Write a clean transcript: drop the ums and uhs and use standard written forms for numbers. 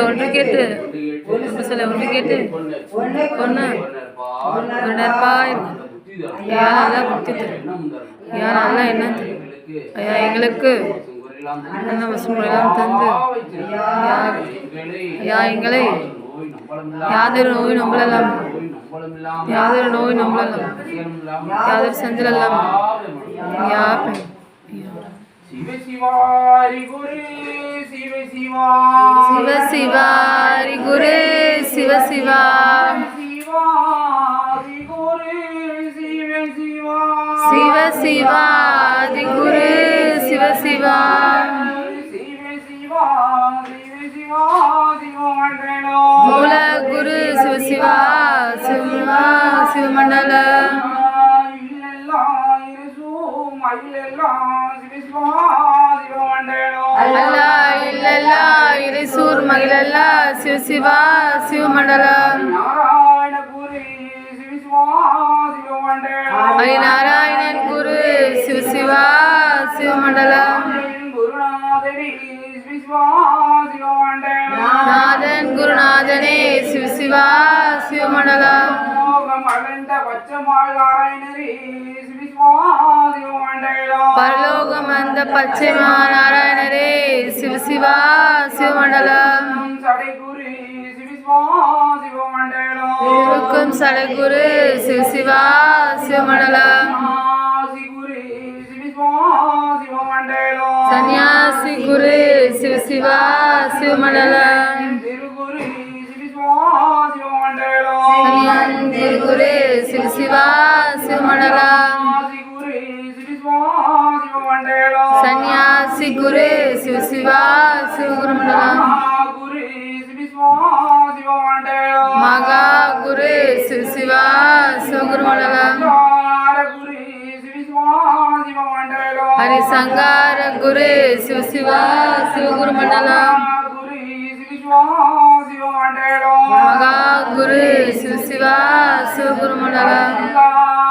ஒன்று கேட்டு எங்களுக்கு தந்து எங்களை யாதொரு நோய் நம்பலாம் யாதொரு செஞ்சலாம் சிவ சிவாரி குரு சிவ சிவாரி குரு சிவ சிவாரி குரு சிவ சிவாரி குரு சிவ சிவா மூல குரு சிவ சிவா சிவமண்டல அல்லா இல்லல்லா இறைசூர் மகிழல்லா சிவ சிவா சிவமண்டலம் ஹரிநாராயணன் குரு சிவ சிவா சிவமண்டலம் நாதன் குருநாதனே சிவ சிவா சிவமண்டலம் பரலோகம் அந்த பச்சை நாராயணரே சிவ சிவா சிவமண்டலம் சடகுரு சிவ சிவா சிவமண்டலம் சன்னியாசி குரு சிவ சிவா சிவமண்டலம் குரு சிவ சிவா சிவமண்டலம் சன்னியாசி குரு சிவ சிவா சிவகுருமண்டலம் மகா குரு சிவ சிவா சிவகுருமண்டலம் ஹரிசங்கார குரு சிவ சிவா சிவகுருமண்டலம் மகா குரு சிவ சிவா சிவகுருமண்டலம்